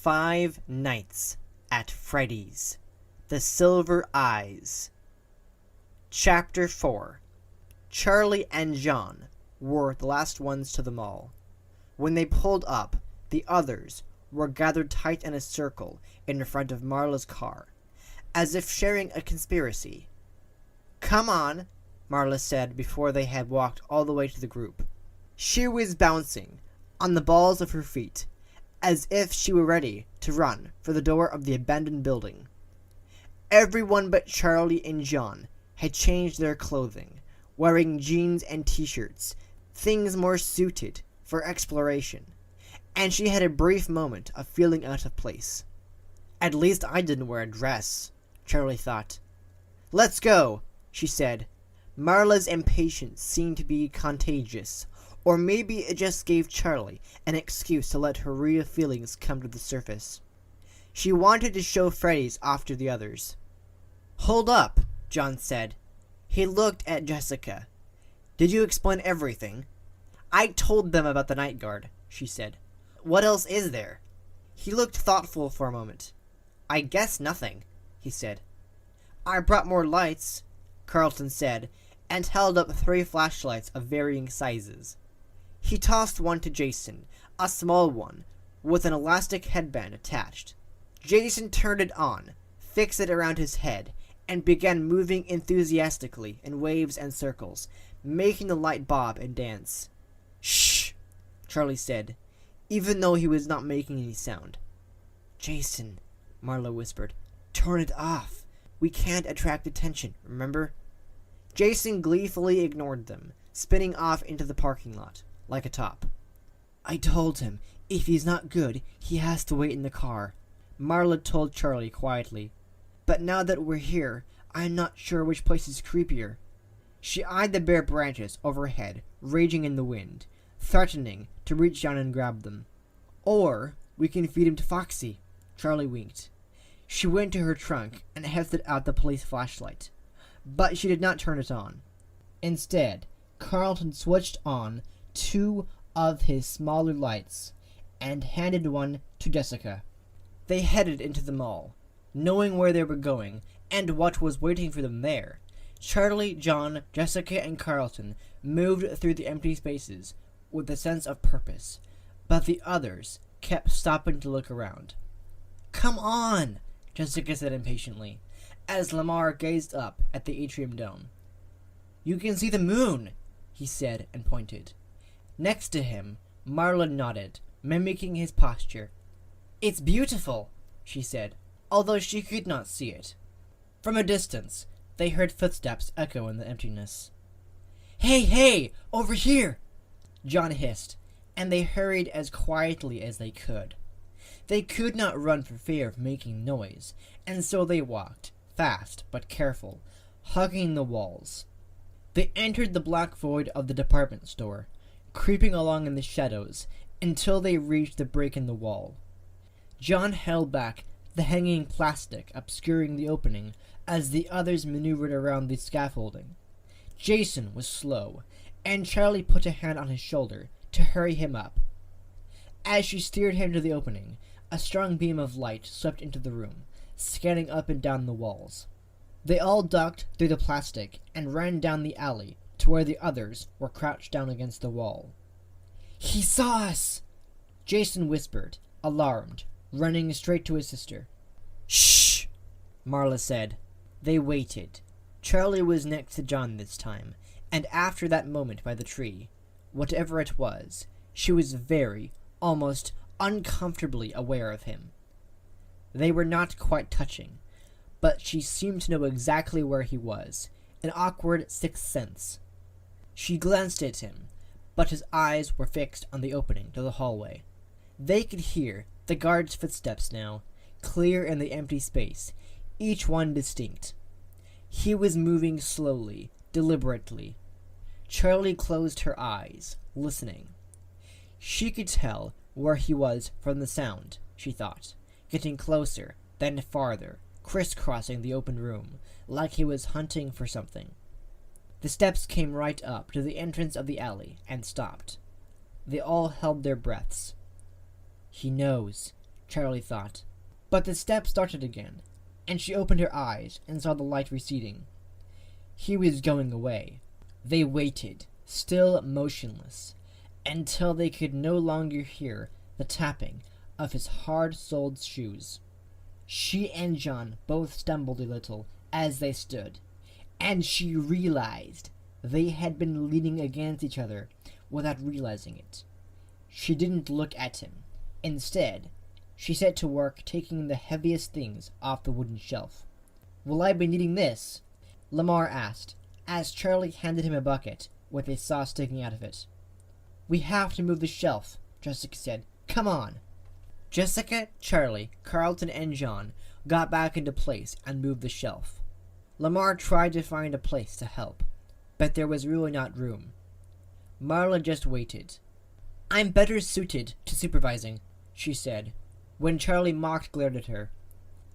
Five Nights at Freddy's. The Silver Eyes. Chapter 4. Charlie and John were the last ones to the mall. When they pulled up, the others were gathered tight in a circle in front of Marla's car, as if sharing a conspiracy. "Come on," Marla said before they had walked all the way to the group. She was bouncing on the balls of her feet, as if she were ready to run for the door of the abandoned building. Everyone but Charlie and John had changed their clothing, wearing jeans and t-shirts, things more suited for exploration, and she had a brief moment of feeling out of place. "At least I didn't wear a dress," Charlie thought. "Let's go," she said. Marla's impatience seemed to be contagious, or maybe it just gave Charlie an excuse to let her real feelings come to the surface. She wanted to show Freddy's off to the others. "Hold up," John said. He looked at Jessica. "Did you explain everything?" "I told them about the night guard," she said. "What else is there?" He looked thoughtful for a moment. "I guess nothing," he said. "I brought more lights," Carlton said, and held up 3 flashlights of varying sizes. He tossed one to Jason, a small one, with an elastic headband attached. Jason turned it on, fixed it around his head, and began moving enthusiastically in waves and circles, making the light bob and dance. "Shh!" Charlie said, even though he was not making any sound. "Jason," Marla whispered, "turn it off. We can't attract attention, remember?" Jason gleefully ignored them, spinning off into the parking lot, like a top. "I told him, if he's not good, he has to wait in the car," Marla told Charlie quietly. "But now that we're here, I'm not sure which place is creepier." She eyed the bare branches overhead, raging in the wind, threatening to reach down and grab them. "Or we can feed him to Foxy," Charlie winked. She went to her trunk and hefted out the police flashlight, but she did not turn it on. Instead, Carlton switched on 2 of his smaller lights and handed one to Jessica. They headed into the mall, knowing where they were going and what was waiting for them there. Charlie, John, Jessica, and Carlton moved through the empty spaces with a sense of purpose, but the others kept stopping to look around. "Come on," Jessica said impatiently, as Lamar gazed up at the atrium dome. "You can see the moon," he said and pointed. Next to him, Marla nodded, mimicking his posture. "It's beautiful," she said, although she could not see it. From a distance, they heard footsteps echo in the emptiness. "Hey, hey, over here!" John hissed, and they hurried as quietly as they could. They could not run for fear of making noise, and so they walked, fast but careful, hugging the walls. They entered the black void of the department store, creeping along in the shadows until they reached the break in the wall. John held back the hanging plastic obscuring the opening as the others maneuvered around the scaffolding. Jason was slow, and Charlie put a hand on his shoulder to hurry him up. As she steered him to the opening, a strong beam of light swept into the room, scanning up and down the walls. They all ducked through the plastic and ran down the alley to where the others were crouched down against the wall. "He saw us!" Jason whispered, alarmed, running straight to his sister. "Shh!" Marla said. They waited. Charlie was next to John this time, and after that moment by the tree, whatever it was, she was very, almost uncomfortably aware of him. They were not quite touching, but she seemed to know exactly where he was, an awkward sixth sense. She glanced at him, but his eyes were fixed on the opening to the hallway. They could hear the guard's footsteps now, clear in the empty space, each one distinct. He was moving slowly, deliberately. Charlie closed her eyes, listening. She could tell where he was from the sound, she thought, getting closer, then farther, crisscrossing the open room, like he was hunting for something. The steps came right up to the entrance of the alley and stopped. They all held their breaths. "He knows," Charlie thought. But the steps started again, and she opened her eyes and saw the light receding. He was going away. They waited, still motionless, until they could no longer hear the tapping of his hard-soled shoes. She and John both stumbled a little as they stood, and she realized they had been leaning against each other without realizing it. She didn't look at him. Instead, she set to work taking the heaviest things off the wooden shelf. "Will I be needing this?" Lamar asked, as Charlie handed him a bucket with a saw sticking out of it. "We have to move the shelf," Jessica said. "Come on." Jessica, Charlie, Carlton, and John got back into place and moved the shelf. Lamar tried to find a place to help, but there was really not room. Marla just waited. "I'm better suited to supervising," she said, when Charlie mocked glared at her.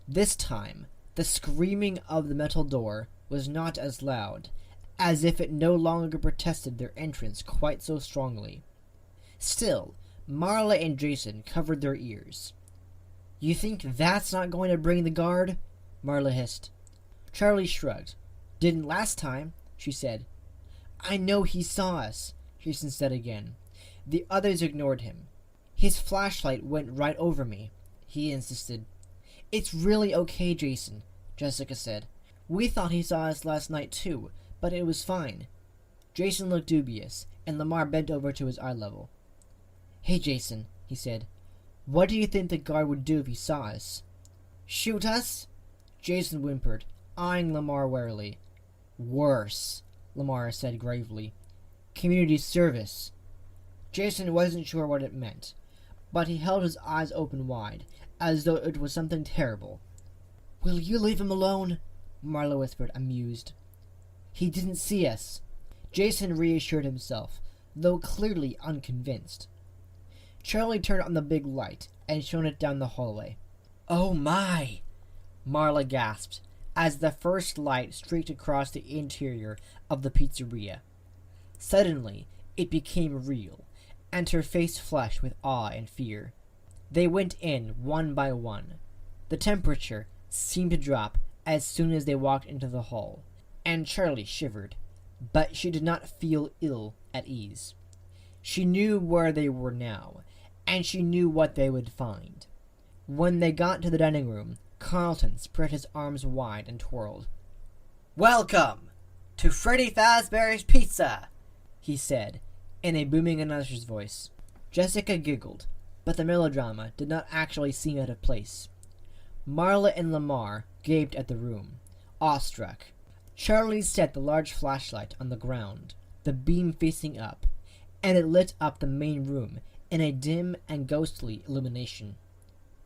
This time, the screaming of the metal door was not as loud, as if it no longer protested their entrance quite so strongly. Still, Marla and Jason covered their ears. "You think that's not going to bring the guard?" Marla hissed. Charlie shrugged. "Didn't last time," she said. "I know he saw us," Jason said again. The others ignored him. "His flashlight went right over me," he insisted. "It's really okay, Jason," Jessica said. "We thought he saw us last night too, but it was fine." Jason looked dubious, and Lamar bent over to his eye level. "Hey, Jason," he said. "What do you think the guard would do if he saw us?" "Shoot us?" Jason whimpered, eyeing Lamar warily. "Worse," Lamar said gravely. "Community service." Jason wasn't sure what it meant, but he held his eyes open wide, as though it was something terrible. "Will you leave him alone?" Marla whispered, amused. "He didn't see us." Jason reassured himself, though clearly unconvinced. Charlie turned on the big light and shone it down the hallway. "Oh my!" Marla gasped, as the first light streaked across the interior of the pizzeria. Suddenly, it became real, and her face flushed with awe and fear. They went in one by one. The temperature seemed to drop as soon as they walked into the hall, and Charlie shivered, but she did not feel ill at ease. She knew where they were now, and she knew what they would find. When they got to the dining room, Carlton spread his arms wide and twirled. "Welcome to Freddy Fazbear's Pizza," he said, in a booming announcer's voice. Jessica giggled, but the melodrama did not actually seem out of place. Marla and Lamar gaped at the room, awestruck. Charlie set the large flashlight on the ground, the beam facing up, and it lit up the main room in a dim and ghostly illumination.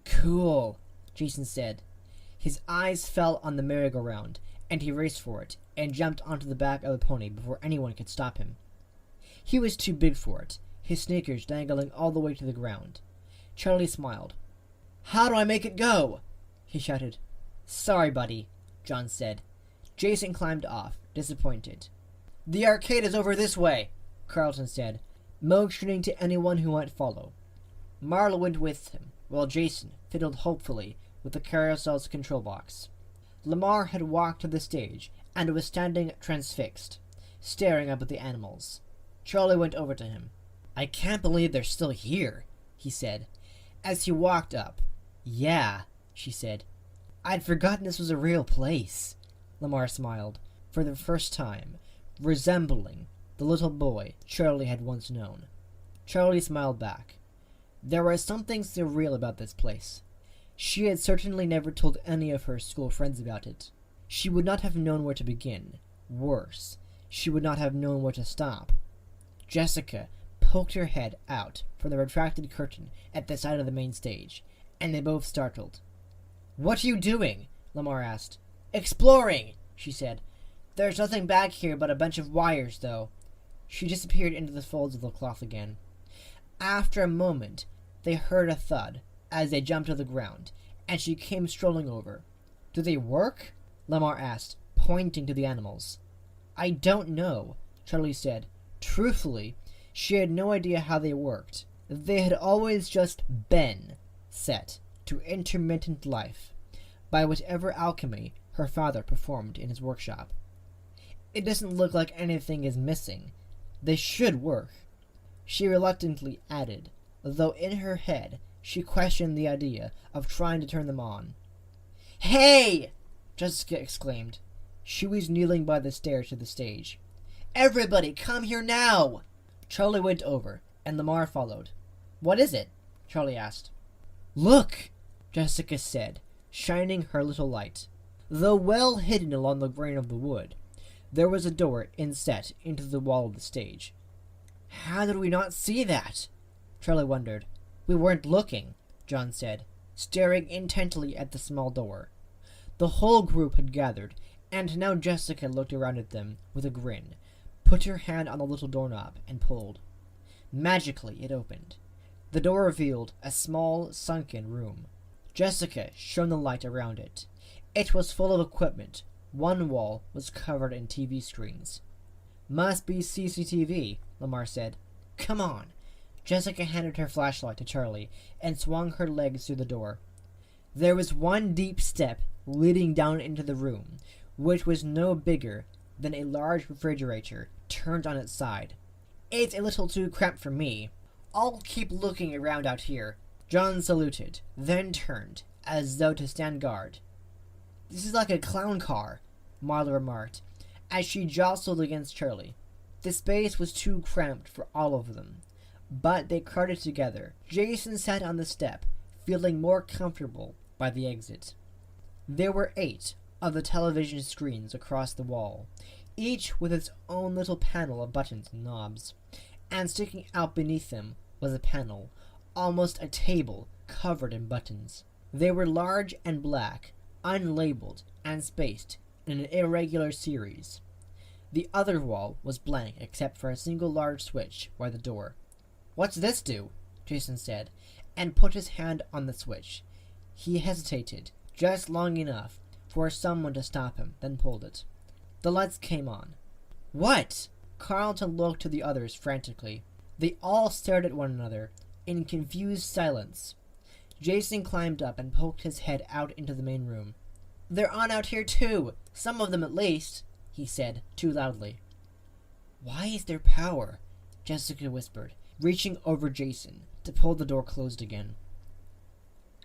"Cool," Jason said. His eyes fell on the merry-go-round, and he raced for it and jumped onto the back of the pony before anyone could stop him. He was too big for it, his sneakers dangling all the way to the ground. Charlie smiled. "How do I make it go?" he shouted. "Sorry, buddy," John said. Jason climbed off, disappointed. "The arcade is over this way," Carlton said, motioning to anyone who might follow. Marla went with him, while Jason fiddled hopefully with the carousel's control box. Lamar had walked to the stage and was standing transfixed, staring up at the animals. Charlie went over to him. "I can't believe they're still here," he said, as he walked up. "Yeah," she said. "I'd forgotten this was a real place." Lamar smiled, for the first time, resembling the little boy Charlie had once known. Charlie smiled back. There was something surreal about this place. She had certainly never told any of her school friends about it. She would not have known where to begin. Worse, she would not have known where to stop. Jessica poked her head out from the retracted curtain at the side of the main stage, and they both startled. "What are you doing?" Lamar asked. "Exploring," she said. "There's nothing back here but a bunch of wires, though." She disappeared into the folds of the cloth again. After a moment, they heard a thud as they jumped to the ground, and she came strolling over. "Do they work?" Lamar asked, pointing to the animals. "I don't know," Charlie said. Truthfully, she had no idea how they worked. They had always just been set to intermittent life by whatever alchemy her father performed in his workshop. It doesn't look like anything is missing. They should work, she reluctantly added, though in her head she questioned the idea of trying to turn them on. "Hey!" Jessica exclaimed. She was kneeling by the stairs to the stage. "Everybody, come here now!" Charlie went over, and Lamar followed. "What is it?" Charlie asked. "Look!" Jessica said, shining her little light. Though well hidden along the grain of the wood, there was a door inset into the wall of the stage. "How did we not see that?" Charlie wondered. "We weren't looking," John said, staring intently at the small door. The whole group had gathered, and now Jessica looked around at them with a grin, put her hand on the little doorknob, and pulled. Magically, it opened. The door revealed a small, sunken room. Jessica shone the light around it. It was full of equipment. One wall was covered in TV screens. "Must be CCTV," Lamar said. "Come on." Jessica handed her flashlight to Charlie and swung her legs through the door. There was one deep step leading down into the room, which was no bigger than a large refrigerator turned on its side. "It's a little too cramped for me. I'll keep looking around out here." John saluted, then turned, as though to stand guard. "This is like a clown car," Marla remarked, as she jostled against Charlie. The space was too cramped for all of them, but they crowded together. Jason sat on the step, feeling more comfortable by the exit. There were 8 of the television screens across the wall, each with its own little panel of buttons and knobs, and sticking out beneath them was a panel, almost a table, covered in buttons. They were large and black, unlabeled, and spaced in an irregular series. The other wall was blank except for a single large switch by the door. "What's this do?" Jason said, and put his hand on the switch. He hesitated, just long enough for someone to stop him, then pulled it. The lights came on. "What?" Carlton looked to the others frantically. They all stared at one another, in confused silence. Jason climbed up and poked his head out into the main room. "They're on out here too, some of them at least," he said, too loudly. "Why is there power?" Jessica whispered, reaching over Jason to pull the door closed again.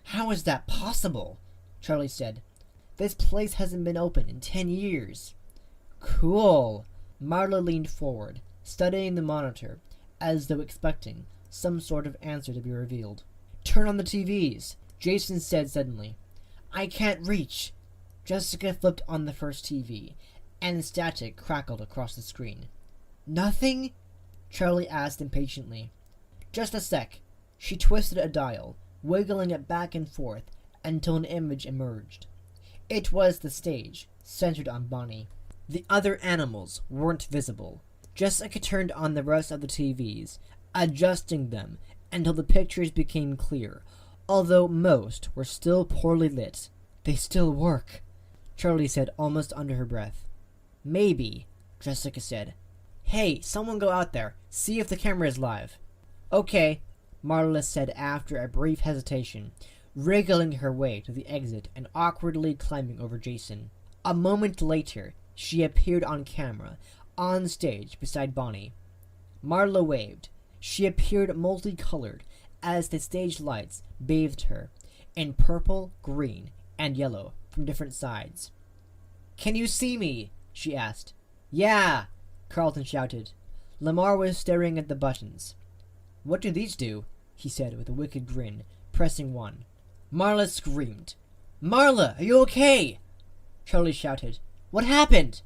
"How is that possible?" Charlie said. "This place hasn't been open in 10 years. "Cool." Marla leaned forward, studying the monitor, as though expecting some sort of answer to be revealed. "Turn on the TVs," Jason said suddenly. "I can't reach." Jessica flipped on the first TV, and static crackled across the screen. "Nothing?" Charlie asked impatiently. "Just a sec." She twisted a dial, wiggling it back and forth until an image emerged. It was the stage, centered on Bonnie. The other animals weren't visible. Jessica turned on the rest of the TVs, adjusting them until the pictures became clear, although most were still poorly lit. "They still work," Charlie said almost under her breath. "Maybe," Jessica said. "Hey, someone go out there, see if the camera is live." "Okay," Marla said after a brief hesitation, wriggling her way to the exit and awkwardly climbing over Jason. A moment later, she appeared on camera, on stage beside Bonnie. Marla waved. She appeared multicolored as the stage lights bathed her, in purple, green, and yellow from different sides. "Can you see me?" she asked. "Yeah!" Carlton shouted. Lamar was staring at the buttons. "What do these do?" he said with a wicked grin, pressing one. Marla screamed. "Marla, are you okay?" Charlie shouted. "What happened?"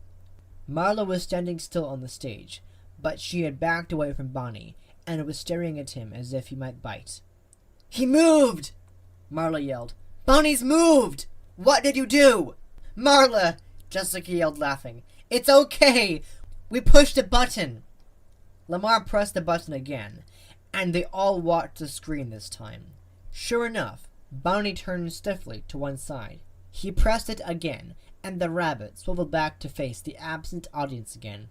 Marla was standing still on the stage, but she had backed away from Bonnie and was staring at him as if he might bite. "He moved!" Marla yelled. "Bonnie's moved! What did you do?" "Marla!" Jessica yelled, laughing. "It's okay! We pushed a button!" Lamar pressed the button again, and they all watched the screen this time. Sure enough, Bonnie turned stiffly to one side. He pressed it again, and the rabbit swiveled back to face the absent audience again.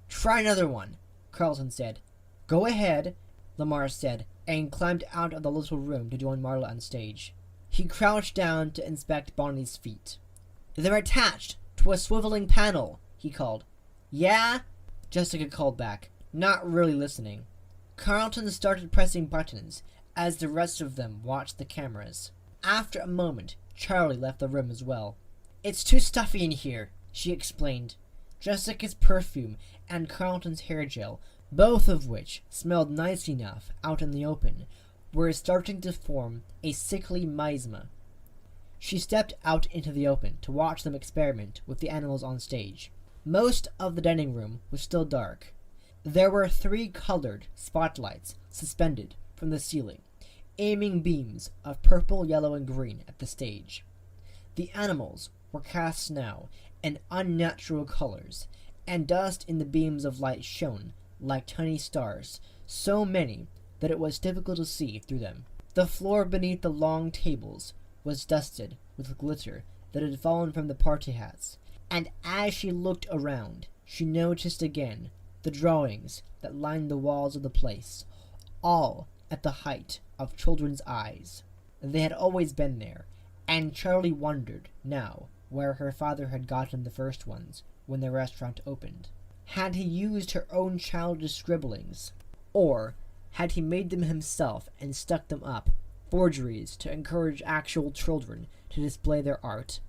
"Try another one," Carlton said. "Go ahead," Lamar said, and climbed out of the little room to join Marla on stage. He crouched down to inspect Bonnie's feet. "They're attached to a swiveling panel," he called. "Yeah?" Jessica called back, not really listening. Carlton started pressing buttons as the rest of them watched the cameras. After a moment, Charlie left the room as well. "It's too stuffy in here," she explained. Jessica's perfume and Carlton's hair gel, both of which smelled nice enough out in the open, were starting to form a sickly miasma. She stepped out into the open to watch them experiment with the animals on stage. Most of the dining room was still dark. There were 3 colored spotlights suspended from the ceiling, aiming beams of purple, yellow, and green at the stage. The animals were cast now in unnatural colors, and dust in the beams of light shone like tiny stars, so many that it was difficult to see through them. The floor beneath the long tables was dusted with glitter that had fallen from the party hats, and as she looked around, she noticed again the drawings that lined the walls of the place, all at the height of children's eyes. They had always been there, and Charlie wondered now where her father had gotten the first ones when the restaurant opened. Had he used her own childish scribblings, or had he made them himself and stuck them up, forgeries to encourage actual children to display their art?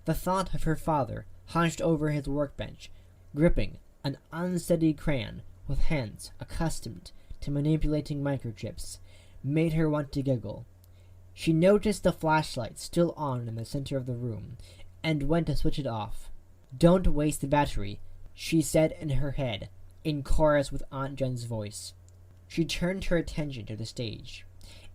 The thought of her father hunched over his workbench, gripping an unsteady crayon with hands accustomed to manipulating microchips, made her want to giggle. She noticed the flashlight still on in the center of the room, and went to switch it off. "Don't waste the battery," she said in her head, in chorus with Aunt Jen's voice. She turned her attention to the stage.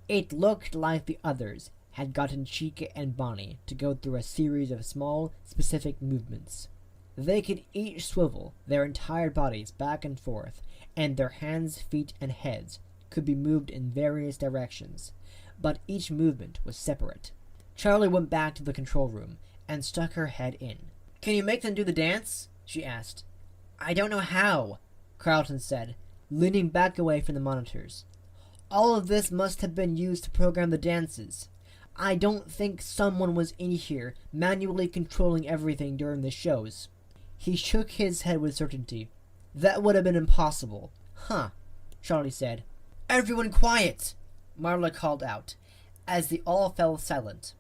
It looked like the others had gotten Chica and Bonnie to go through a series of small, specific movements. They could each swivel their entire bodies back and forth, and their hands, feet, and heads could be moved in various directions, but each movement was separate. Charlie went back to the control room and stuck her head in. "Can you make them do the dance?" she asked. "I don't know how," Carlton said, leaning back away from the monitors. "All of this must have been used to program the dances. I don't think someone was in here manually controlling everything during the shows." He shook his head with certainty. "That would have been impossible." "Huh," Charlie said. "Everyone quiet!" Marla called out, as they all fell silent.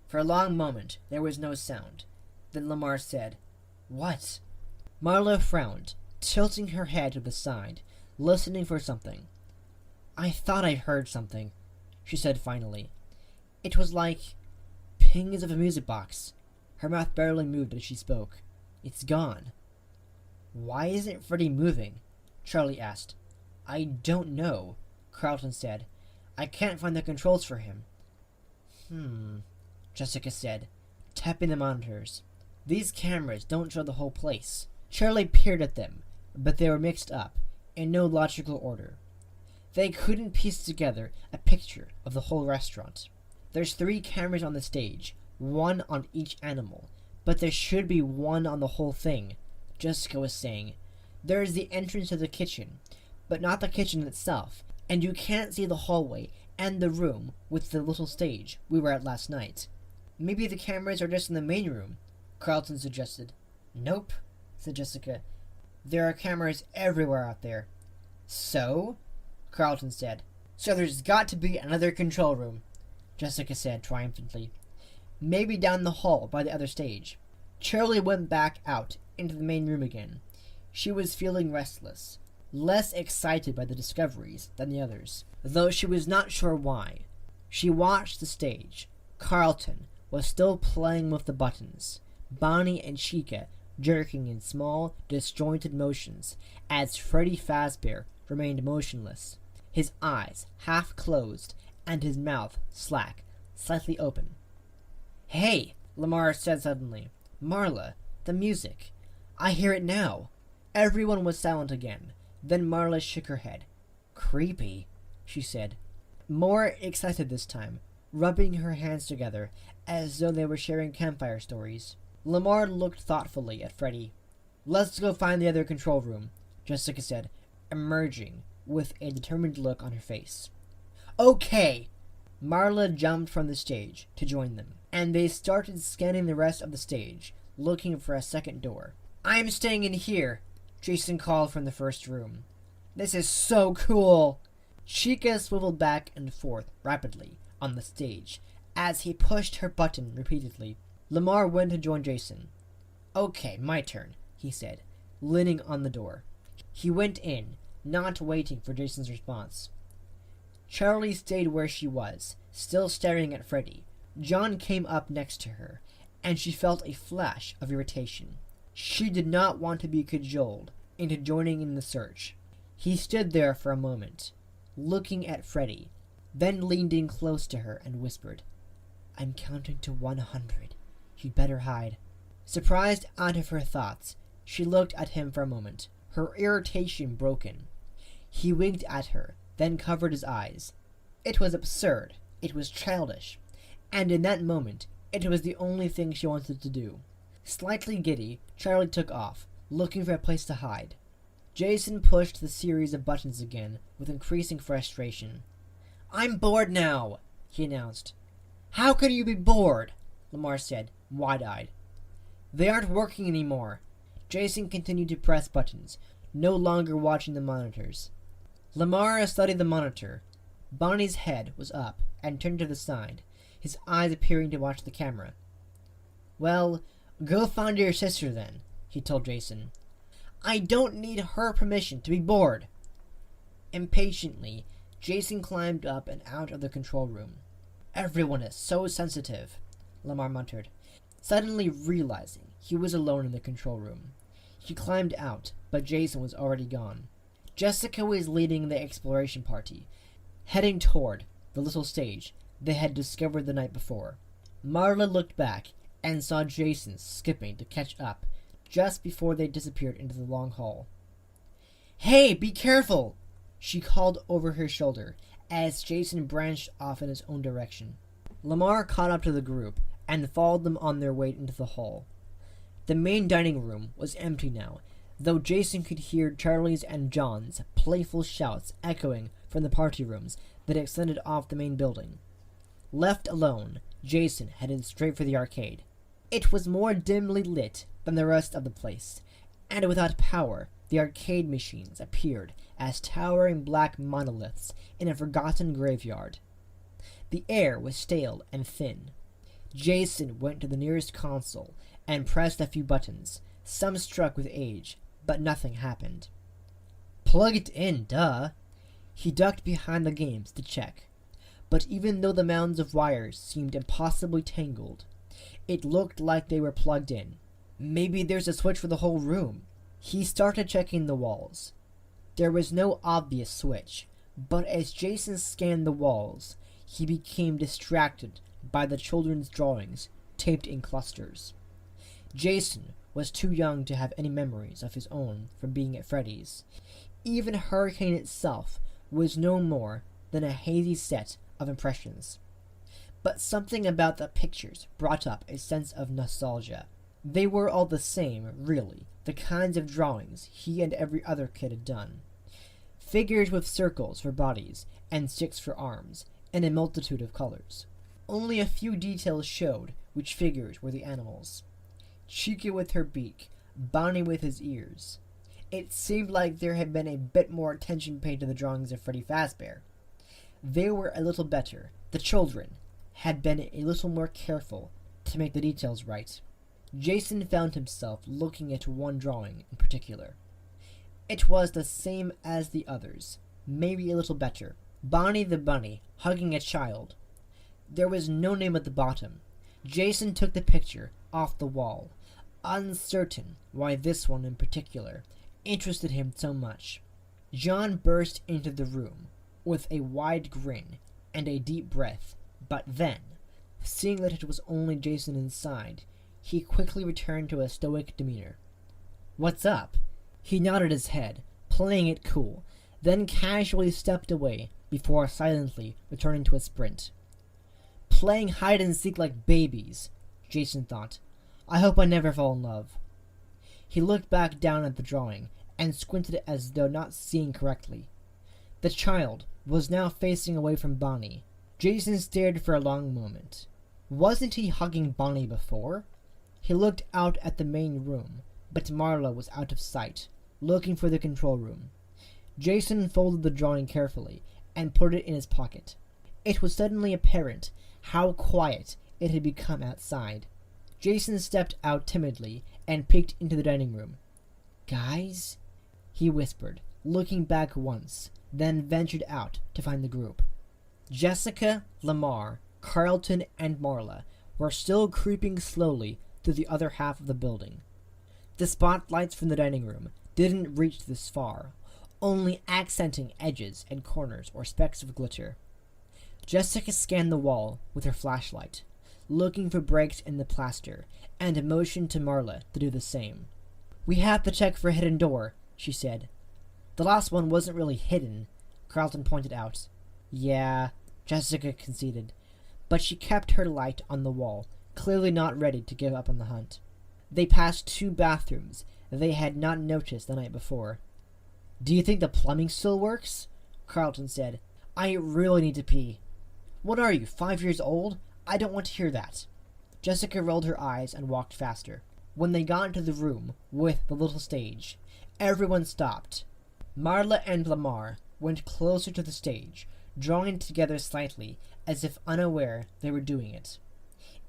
For a long moment there was no sound. Then Lamar said, "What?" Marla frowned, tilting her head to the side, listening for something. "I thought I heard something," she said finally. It was like pings of a music box. Her mouth barely moved as she spoke. "It's gone." "Why isn't Freddy moving?" Charlie asked. "I don't know," Carlton said. "I can't find the controls for him." Jessica said, tapping the monitors. "These cameras don't show the whole place." Charlie peered at them, but they were mixed up, in no logical order. They couldn't piece together a picture of the whole restaurant. "There's 3 cameras on the stage, 1 on each animal, but there should be 1 on the whole thing," Jessica was saying. "There's the entrance to the kitchen, but not the kitchen itself, and you can't see the hallway and the room with the little stage we were at last night." "Maybe the cameras are just in the main room," Carlton suggested. "Nope," said Jessica. "There are cameras everywhere out there." "So?" Carlton said. "So there's got to be another control room," Jessica said triumphantly. "Maybe down the hall by the other stage." Charlie went back out into the main room again. She was feeling restless, less excited by the discoveries than the others, though she was not sure why. She watched the stage. Carlton was still playing with the buttons, Bonnie and Chica jerking in small, disjointed motions, as Freddy Fazbear remained motionless, his eyes half closed and his mouth slack, slightly open. "Hey," Lamar said suddenly. "Marla, the music. I hear it now." Everyone was silent again. Then Marla shook her head. "Creepy," she said, more excited this time, rubbing her hands together as though they were sharing campfire stories. Lamar looked thoughtfully at Freddy. "Let's go find the other control room," Jessica said, emerging with a determined look on her face. "Okay!" Marla jumped from the stage to join them, and they started scanning the rest of the stage, looking for a second door. "I'm staying in here," Jason called from the first room. "This is so cool!" Chica swiveled back and forth rapidly on the stage as he pushed her button repeatedly. Lamar went to join Jason. "Okay, my turn," he said, leaning on the door. He went in, not waiting for Jason's response. Charlie stayed where she was, still staring at Freddy. John came up next to her, and she felt a flash of irritation. She did not want to be cajoled into joining in the search. He stood there for a moment, looking at Freddy, then leaned in close to her and whispered, "I'm counting to 100. You'd better hide." Surprised out of her thoughts, she looked at him for a moment, her irritation broken. He winked at her, then covered his eyes. It was absurd, it was childish, and in that moment, it was the only thing she wanted to do. Slightly giddy, Charlie took off, looking for a place to hide. Jason pushed the series of buttons again, with increasing frustration. "I'm bored now," he announced. "How can you be bored?" Lamar said, wide-eyed. "They aren't working anymore." Jason continued to press buttons, no longer watching the monitors. Lamar studied the monitor. Bonnie's head was up and turned to the side, his eyes appearing to watch the camera. "Well, go find your sister then," he told Jason. "I don't need her permission to be bored." Impatiently, Jason climbed up and out of the control room. "Everyone is so sensitive," Lamar muttered, suddenly realizing he was alone in the control room. He climbed out, but Jason was already gone. Jessica was leading the exploration party, heading toward the little stage they had discovered the night before. Marla looked back and saw Jason skipping to catch up just before they disappeared into the long hall. "Hey, be careful!" she called over her shoulder as Jason branched off in his own direction. Lamar caught up to the group and followed them on their way into the hall. The main dining room was empty now, though Jason could hear Charlie's and John's playful shouts echoing from the party rooms that extended off the main building. Left alone, Jason headed straight for the arcade. It was more dimly lit than the rest of the place, and without power, the arcade machines appeared as towering black monoliths in a forgotten graveyard. The air was stale and thin. Jason went to the nearest console and pressed a few buttons, some struck with age, but nothing happened. "Plugged in, duh!" He ducked behind the games to check. But even though the mounds of wires seemed impossibly tangled, it looked like they were plugged in. Maybe there's a switch for the whole room. He started checking the walls. There was no obvious switch, but as Jason scanned the walls, he became distracted by the children's drawings taped in clusters. Jason was too young to have any memories of his own from being at Freddy's. Even Hurricane itself was no more than a hazy set of impressions. But something about the pictures brought up a sense of nostalgia. They were all the same, really, the kinds of drawings he and every other kid had done. Figures with circles for bodies and sticks for arms, and a multitude of colors. Only a few details showed which figures were the animals. Chica with her beak, Bonnie with his ears. It seemed like there had been a bit more attention paid to the drawings of Freddy Fazbear. They were a little better. The children had been a little more careful to make the details right. Jason found himself looking at one drawing in particular. It was the same as the others, maybe a little better. Bonnie the bunny hugging a child. There was no name at the bottom. Jason took the picture off the wall, uncertain why this one in particular interested him so much. John burst into the room with a wide grin and a deep breath, but then, seeing that it was only Jason inside, he quickly returned to a stoic demeanor. "What's up?" He nodded his head, playing it cool, then casually stepped away before silently returning to a sprint. "Playing hide-and-seek like babies," Jason thought. "I hope I never fall in love." He looked back down at the drawing and squinted as though not seeing correctly. The child was now facing away from Bonnie, Jason stared for a long moment. Wasn't he hugging Bonnie before? He looked out at the main room, but Marla was out of sight, looking for the control room. Jason folded the drawing carefully and put it in his pocket. It was suddenly apparent how quiet it had become outside. Jason stepped out timidly and peeked into the dining room. "Guys?" he whispered, looking back once, then ventured out to find the group. Jessica, Lamar, Carlton, and Marla were still creeping slowly through the other half of the building. The spotlights from the dining room didn't reach this far, only accenting edges and corners or specks of glitter. Jessica scanned the wall with her flashlight, looking for breaks in the plaster, and motioned to Marla to do the same. "We have to check for a hidden door," she said. "The last one wasn't really hidden," Carlton pointed out. "Yeah," Jessica conceded, but she kept her light on the wall, clearly not ready to give up on the hunt. They passed 2 bathrooms they had not noticed the night before. "Do you think the plumbing still works?" Carlton said. "I really need to pee." "What are you, 5 years old? I don't want to hear that." Jessica rolled her eyes and walked faster. When they got into the room with the little stage, everyone stopped. Marla and Lamar went closer to the stage, drawing together slightly, as if unaware they were doing it.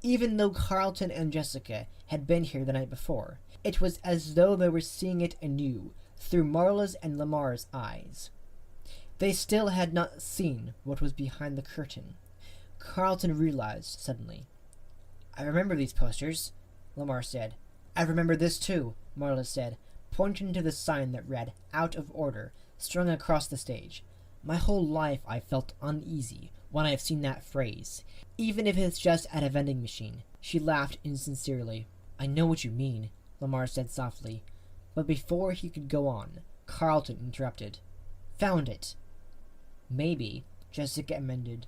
Even though Carlton and Jessica had been here the night before, it was as though they were seeing it anew through Marla's and Lamar's eyes. They still had not seen what was behind the curtain. Carlton realized suddenly. "I remember these posters," Lamar said. "I remember this too," Marla said, pointing to the sign that read, "Out of Order," strung across the stage. "My whole life I've felt uneasy when I've seen that phrase, even if it's just at a vending machine." She laughed insincerely. "I know what you mean," Lamar said softly. But before he could go on, Carlton interrupted. "Found it." "Maybe," Jessica amended.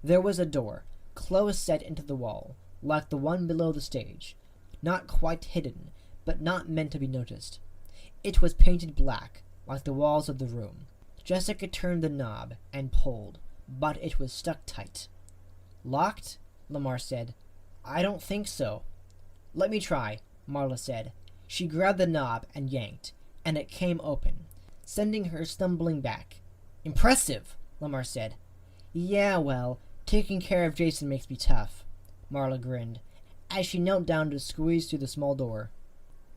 There was a door, close set into the wall, like the one below the stage. Not quite hidden, but not meant to be noticed. It was painted black, like the walls of the room. Jessica turned the knob and pulled, but it was stuck tight. "Locked?" Lamar said. "I don't think so." "Let me try," Marla said. She grabbed the knob and yanked, and it came open, sending her stumbling back. "Impressive," Lamar said. "Yeah, well, taking care of Jason makes me tough," Marla grinned, as she knelt down to squeeze through the small door.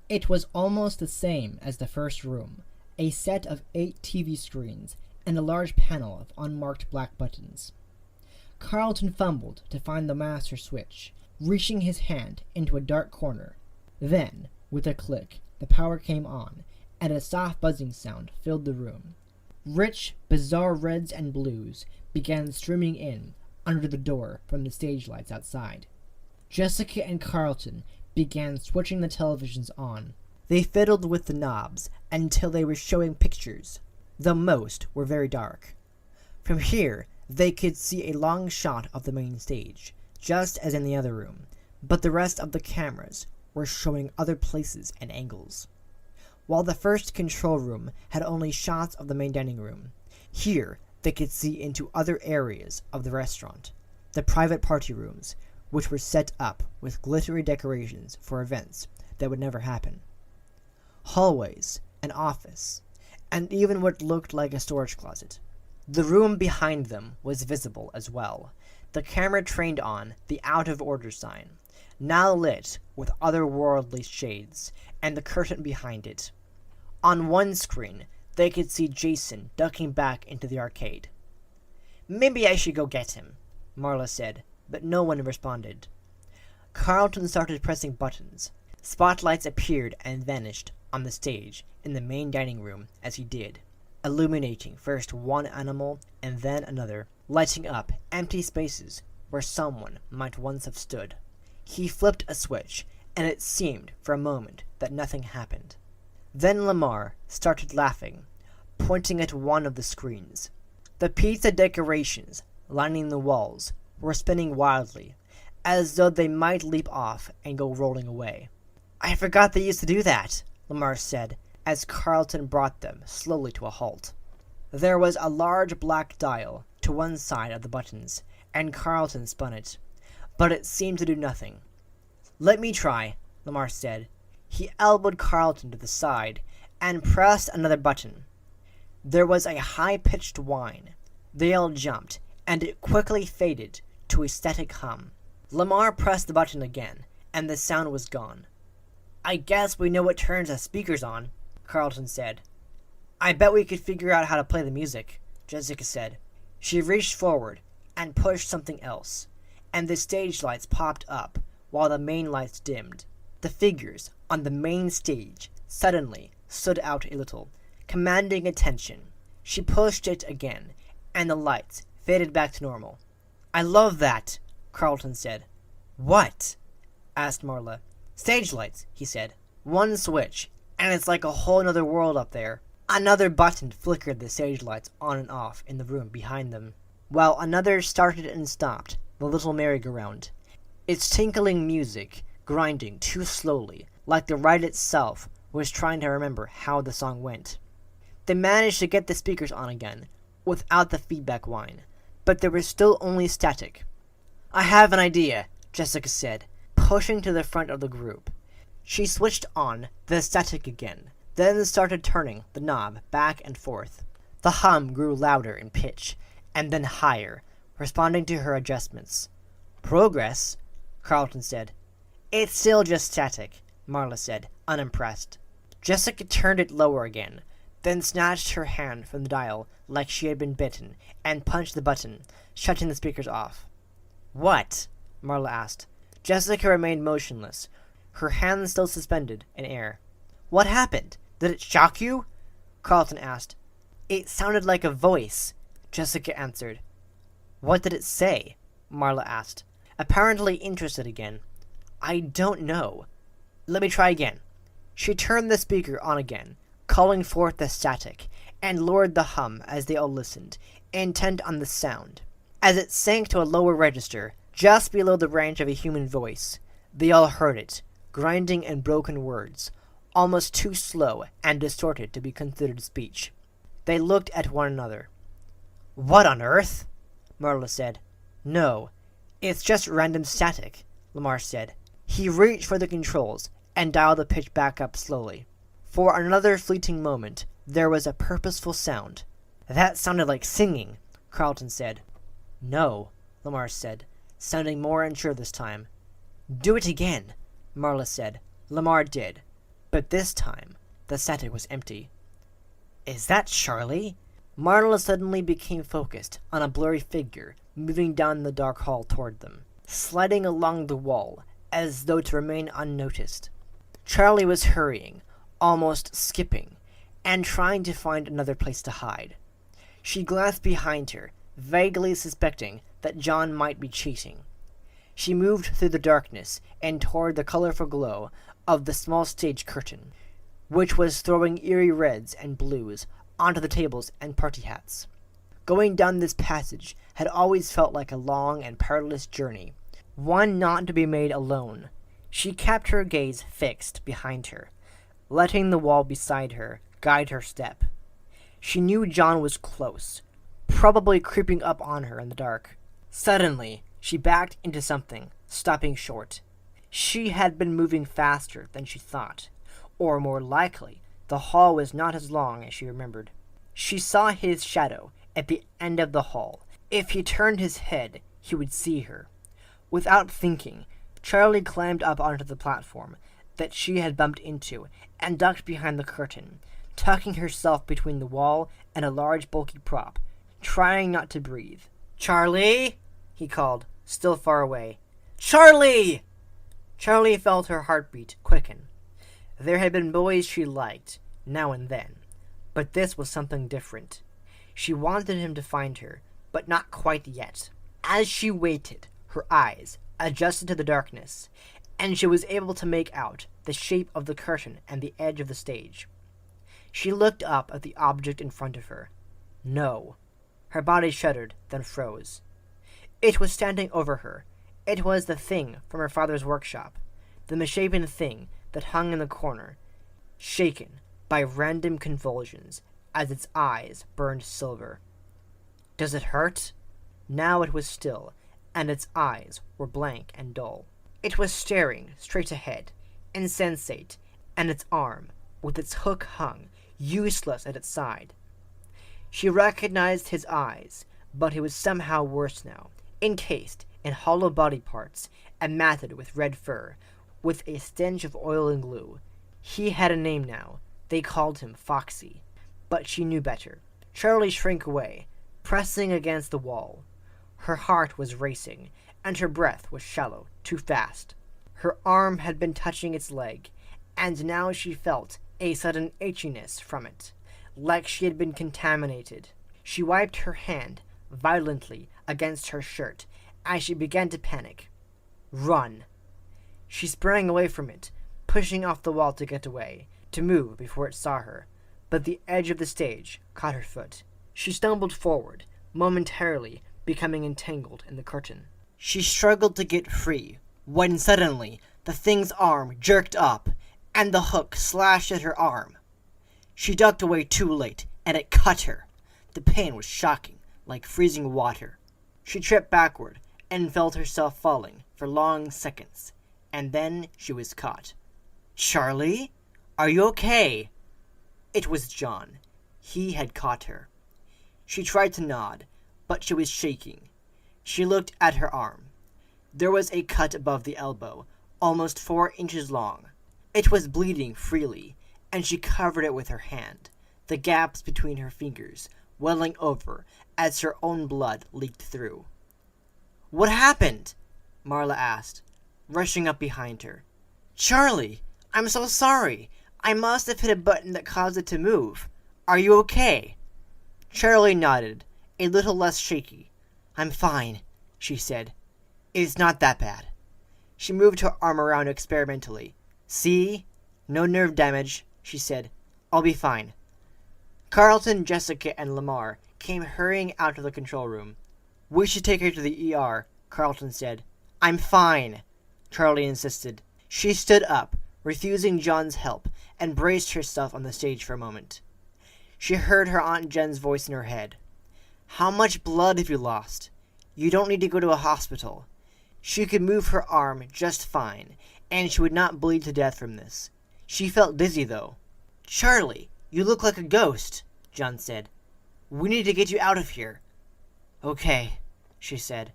It was almost the same as the first room, a set of 8 TV screens and a large panel of unmarked black buttons. Carlton fumbled to find the master switch, reaching his hand into a dark corner. Then, with a click, the power came on, and a soft buzzing sound filled the room. Rich, bizarre reds and blues began streaming in under the door from the stage lights outside. Jessica and Carlton began switching the televisions on. They fiddled with the knobs until they were showing pictures, though most were very dark. From here, they could see a long shot of the main stage, just as in the other room, but the rest of the cameras were showing other places and angles. While the first control room had only shots of the main dining room, here they could see into other areas of the restaurant, the private party rooms, which were set up with glittery decorations for events that would never happen. Hallways, an office, and even what looked like a storage closet. The room behind them was visible as well, the camera trained on the Out of Order sign, now lit with otherworldly shades, and the curtain behind it. On one screen, they could see Jason ducking back into the arcade. "Maybe I should go get him," Marla said, but no one responded. Carlton started pressing buttons. Spotlights appeared and vanished on the stage in the main dining room as he did, illuminating first one animal and then another, lighting up empty spaces where someone might once have stood. He flipped a switch, and it seemed for a moment that nothing happened. Then Lamar started laughing, pointing at one of the screens. The pizza decorations lining the walls were spinning wildly, as though they might leap off and go rolling away. "I forgot they used to do that," Lamar said, as Carlton brought them slowly to a halt. There was a large black dial to one side of the buttons, and Carlton spun it. But it seemed to do nothing. "Let me try," Lamar said. He elbowed Carlton to the side and pressed another button. There was a high-pitched whine. They all jumped, and it quickly faded to a static hum. Lamar pressed the button again, and the sound was gone. "I guess we know what turns the speakers on," Carlton said. "I bet we could figure out how to play the music," Jessica said. She reached forward and pushed something else, and the stage lights popped up while the main lights dimmed. The figures on the main stage suddenly stood out a little, commanding attention. She pushed it again, and the lights faded back to normal. "I love that," Carlton said. "What?" asked Marla. "Stage lights," he said. "One switch, and it's like a whole other world up there." Another button flickered the stage lights on and off in the room behind them, while another started and stopped the little merry-go-round, its tinkling music grinding too slowly, like the ride itself was trying to remember how the song went. They managed to get the speakers on again, without the feedback whine, but there was still only static. "I have an idea," Jessica said, pushing to the front of the group. She switched on the static again, then started turning the knob back and forth. The hum grew louder in pitch, and then higher, responding to her adjustments. "Progress?" Carlton said. "It's still just static," Marla said, unimpressed. Jessica turned it lower again, then snatched her hand from the dial like she had been bitten, and punched the button, shutting the speakers off. "What?" Marla asked. Jessica remained motionless, her hands still suspended in air. "What happened? Did it shock you?" Carlton asked. "It sounded like a voice," Jessica answered. "What did it say?" Marla asked, apparently interested again. "I don't know. Let me try again." She turned the speaker on again, calling forth the static, and lowered the hum as they all listened, intent on the sound. As it sank to a lower register, just below the range of a human voice, they all heard it, grinding in broken words, almost too slow and distorted to be considered speech. They looked at one another. "What on earth?" Marla said. "No, it's just random static," Lamar said. He reached for the controls and dialed the pitch back up slowly. For another fleeting moment, there was a purposeful sound. "That sounded like singing," Carlton said. "No," Lamar said, sounding more unsure this time. "Do it again," Marla said. Lamar did, but this time the static was empty. "Is that Charlie?" Marla suddenly became focused on a blurry figure moving down the dark hall toward them, sliding along the wall as though to remain unnoticed. Charlie was hurrying, almost skipping, and trying to find another place to hide. She glanced behind her, vaguely suspecting that John might be cheating. She moved through the darkness and toward the colorful glow of the small stage curtain, which was throwing eerie reds and blues onto the tables and party hats. Going down this passage had always felt like a long and perilous journey, one not to be made alone. She kept her gaze fixed behind her, letting the wall beside her guide her step. She knew John was close, probably creeping up on her in the dark. Suddenly, she backed into something, stopping short. She had been moving faster than she thought, or more likely, the hall was not as long as she remembered. She saw his shadow at the end of the hall. If he turned his head, he would see her. Without thinking, Charlie climbed up onto the platform that she had bumped into and ducked behind the curtain, tucking herself between the wall and a large bulky prop, trying not to breathe. "Charlie!" he called, still far away. "Charlie!" Charlie felt her heartbeat quicken. There had been boys she liked, now and then, but this was something different. She wanted him to find her, but not quite yet. As she waited, her eyes adjusted to the darkness, and she was able to make out the shape of the curtain and the edge of the stage. She looked up at the object in front of her. No. Her body shuddered, then froze. It was standing over her. It was the thing from her father's workshop, the misshapen thing that hung in the corner, shaken by random convulsions as its eyes burned silver. "Does it hurt?" Now it was still, and its eyes were blank and dull. It was staring straight ahead, insensate, and its arm, with its hook hung, useless at its side. She recognized his eyes, but he was somehow worse now, encased in hollow body parts and matted with red fur, with a stench of oil and glue. He had a name now. They called him Foxy. But she knew better. Charlie shrank away, pressing against the wall. Her heart was racing, and her breath was shallow, too fast. Her arm had been touching its leg, and now she felt a sudden itchiness from it, like she had been contaminated. She wiped her hand violently against her shirt as she began to panic. Run! She sprang away from it, pushing off the wall to get away, to move before it saw her, but the edge of the stage caught her foot. She stumbled forward, momentarily becoming entangled in the curtain. She struggled to get free, when suddenly the thing's arm jerked up, and the hook slashed at her arm. She ducked away too late, and it cut her. The pain was shocking, like freezing water. She tripped backward, and felt herself falling for long seconds, and then she was caught. "Charlie? Are you okay?" It was John. He had caught her. She tried to nod, but she was shaking. She looked at her arm. There was a cut above the elbow, almost 4 inches long. It was bleeding freely, and she covered it with her hand, the gaps between her fingers welling over as her own blood leaked through. "What happened?" Marla asked, rushing up behind her. "Charlie, I'm so sorry. I must have hit a button that caused it to move. Are you okay?" Charlie nodded, a little less shaky. "I'm fine," she said. "It's not that bad." She moved her arm around experimentally. "See? No nerve damage," she said. "I'll be fine." Carlton, Jessica, and Lamar came hurrying out of the control room. "We should take her to the ER," Carlton said. "I'm fine," Charlie insisted. She stood up, refusing John's help, and braced herself on the stage for a moment. She heard her Aunt Jen's voice in her head. "How much blood have you lost? You don't need to go to a hospital." She could move her arm just fine, and she would not bleed to death from this. She felt dizzy, though. "Charlie, you look like a ghost," John said. "We need to get you out of here." "Okay," she said.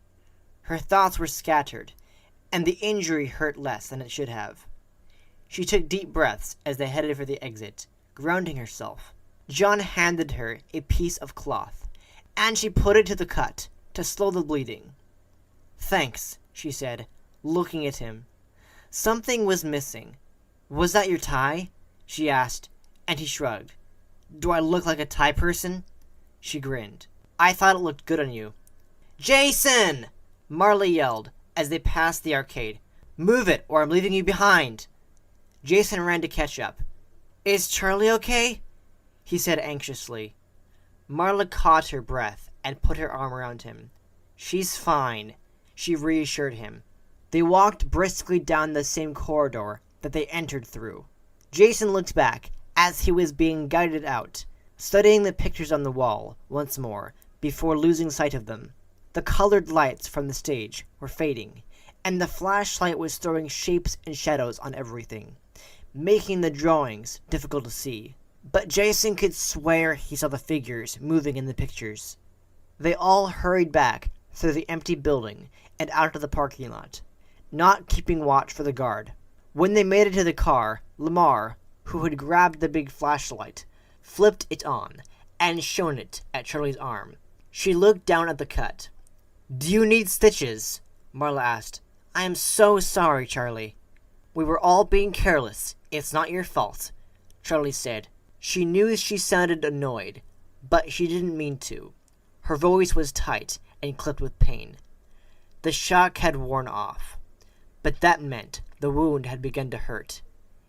Her thoughts were scattered, and the injury hurt less than it should have. She took deep breaths as they headed for the exit, grounding herself. John handed her a piece of cloth, and she put it to the cut to slow the bleeding. "Thanks," she said, looking at him. Something was missing. "Was that your tie?" she asked, and he shrugged. "Do I look like a tie person?" She grinned. "I thought it looked good on you." "Jason!" Marley yelled as they passed the arcade. "Move it, or I'm leaving you behind." Jason ran to catch up. "Is Charlie okay?" he said anxiously. Marla caught her breath and put her arm around him. "She's fine," she reassured him. They walked briskly down the same corridor that they entered through. Jason looked back as he was being guided out, studying the pictures on the wall once more before losing sight of them. The colored lights from the stage were fading, and the flashlight was throwing shapes and shadows on everything, making the drawings difficult to see. But Jason could swear he saw the figures moving in the pictures. They all hurried back through the empty building and out of the parking lot, not keeping watch for the guard. When they made it to the car, Lamar, who had grabbed the big flashlight, flipped it on and shone it at Charlie's arm. She looked down at the cut. "Do you need stitches?" Marla asked. "I am so sorry, Charlie." "We were all being careless. It's not your fault," Charlie said. She knew she sounded annoyed, but she didn't mean to. Her voice was tight and clipped with pain. The shock had worn off, but that meant the wound had begun to hurt.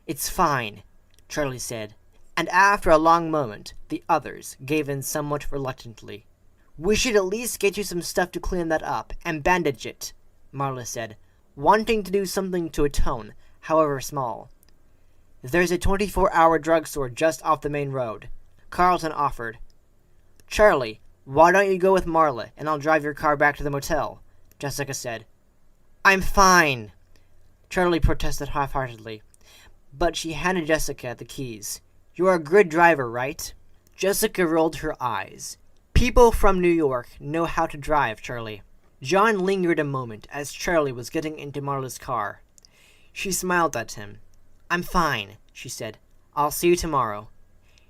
"It's fine," Charlie said, and after a long moment, the others gave in somewhat reluctantly. "We should at least get you some stuff to clean that up and bandage it," Marla said, wanting to do something to atone, however small. "There's a 24-hour drugstore just off the main road," Carlton offered. "Charlie, why don't you go with Marla, and I'll drive your car back to the motel?" Jessica said. I'm fine, Charlie protested half-heartedly, but she handed Jessica the keys. You're a good driver, right? Jessica rolled her eyes. People from New York know how to drive, Charlie. John lingered a moment as Charlie was getting into Marla's car. She smiled at him. I'm fine, she said. I'll see you tomorrow.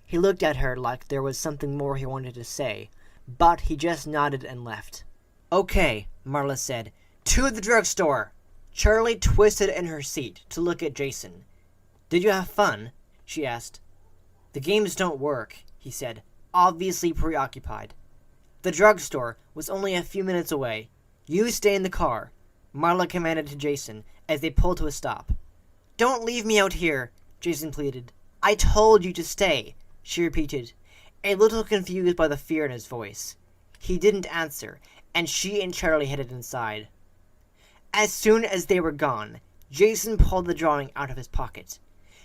He looked at her like there was something more he wanted to say, but he just nodded and left. Okay, Marla said. To the drugstore! Charlie twisted in her seat to look at Jason. Did you have fun? She asked. The games don't work, he said, obviously preoccupied. The drugstore was only a few minutes away. You stay in the car, Marla commanded to Jason as they pulled to a stop. Don't leave me out here, Jason pleaded. I told you to stay, she repeated, a little confused by the fear in his voice. He didn't answer, and she and Charlie headed inside. As soon as they were gone, Jason pulled the drawing out of his pocket.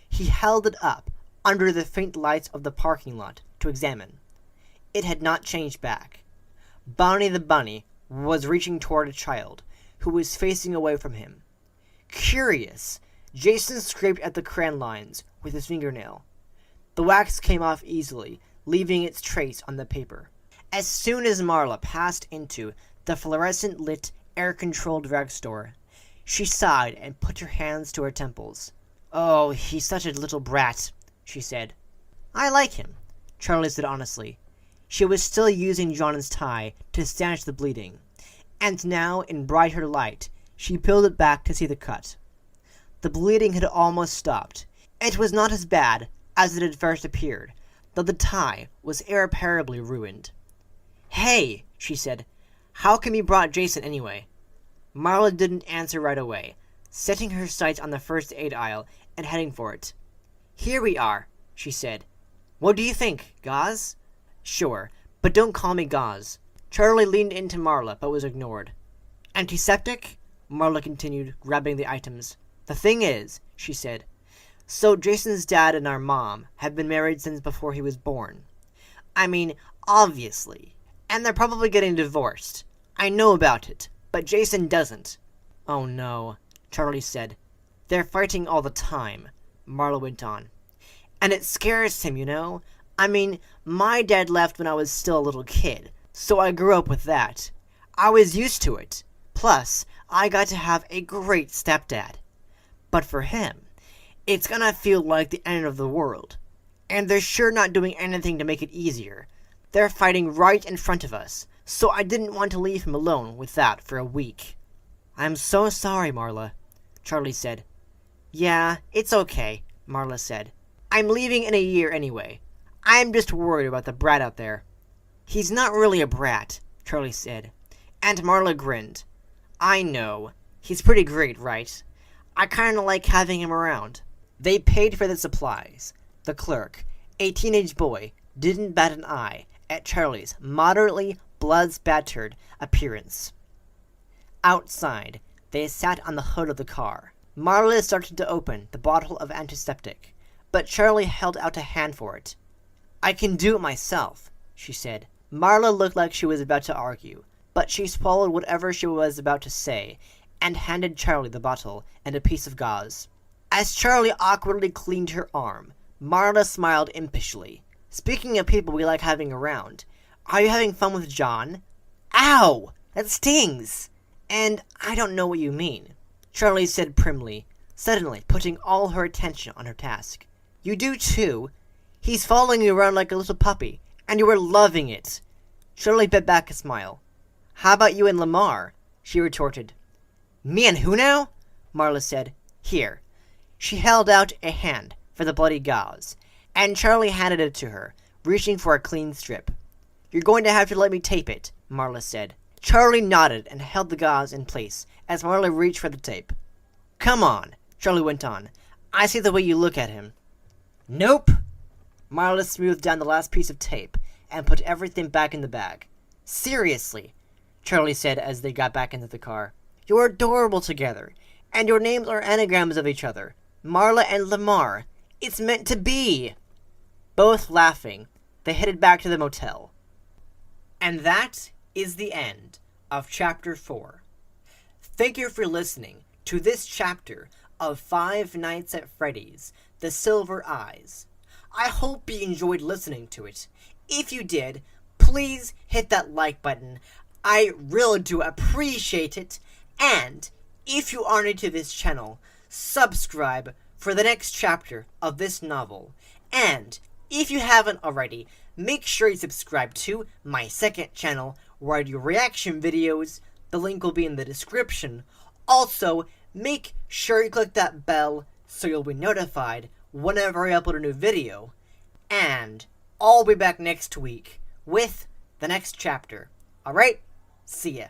He held it up under the faint lights of the parking lot to examine. It had not changed back. Bonnie the bunny was reaching toward a child who was facing away from him. Curious, Jason scraped at the crayon lines with his fingernail. The wax came off easily, leaving its trace on the paper. As soon as Marla passed into the fluorescent-lit, air-controlled drugstore, she sighed and put her hands to her temples. Oh, he's such a little brat, she said. I like him, Charlie said honestly. She was still using John's tie to stanch the bleeding, and now, in brighter light, she peeled it back to see the cut. The bleeding had almost stopped. It was not as bad as it had first appeared, though the tie was irreparably ruined. Hey, she said, how come you brought Jason anyway? Marla didn't answer right away, setting her sights on the first aid aisle and heading for it. Here we are, she said. What do you think, Gauze? Sure, but don't call me Gauze. Charlie leaned into Marla, but was ignored. Antiseptic? Marla continued, grabbing the items. The thing is, she said, so Jason's dad and our mom have been married since before he was born. I mean, obviously. And they're probably getting divorced. I know about it, but Jason doesn't. Oh no, Charlie said. They're fighting all the time, Marla went on. And it scares him, you know? I mean, my dad left when I was still a little kid, so I grew up with that. I was used to it. Plus, I got to have a great stepdad. But for him, it's gonna feel like the end of the world. And they're sure not doing anything to make it easier. They're fighting right in front of us, so I didn't want to leave him alone with that for a week. I'm so sorry, Marla, Charlie said. Yeah, it's okay, Marla said. I'm leaving in a year anyway. I'm just worried about the brat out there. He's not really a brat, Charlie said, and Marla grinned. I know. He's pretty great, right? I kinda like having him around. They paid for the supplies. The clerk, a teenage boy, didn't bat an eye at Charlie's moderately blood-spattered appearance. Outside, they sat on the hood of the car. Marla started to open the bottle of antiseptic, but Charlie held out a hand for it. I can do it myself, she said. Marla looked like she was about to argue, but she swallowed whatever she was about to say and handed Charlie the bottle and a piece of gauze. As Charlie awkwardly cleaned her arm, Marla smiled impishly. Speaking of people we like having around, are you having fun with John? Ow! That stings! And I don't know what you mean, Charlie said primly, suddenly putting all her attention on her task. You do too. He's following you around like a little puppy, and you were loving it. Charlie bit back a smile. How about you and Lamar? She retorted. Me and who now? Marla said. Here. She held out a hand for the bloody gauze, and Charlie handed it to her, reaching for a clean strip. You're going to have to let me tape it, Marla said. Charlie nodded and held the gauze in place as Marla reached for the tape. Come on, Charlie went on. I see the way you look at him. Nope. Marla smoothed down the last piece of tape and put everything back in the bag. Seriously, Charlie said as they got back into the car. You're adorable together, and your names are anagrams of each other. Marla and Lamar. It's meant to be. Both laughing, they headed back to the motel. And that is the end of Chapter 4. Thank you for listening to this chapter of Five Nights at Freddy's, The Silver Eyes. I hope you enjoyed listening to it. If you did, please hit that like button. I really do appreciate it. And if you are new to this channel, subscribe for the next chapter of this novel. And if you haven't already, make sure you subscribe to my second channel where I do reaction videos. The link will be in the description. Also, make sure you click that bell so you'll be notified whenever I upload a new video. And I'll be back next week with the next chapter. Alright? See ya.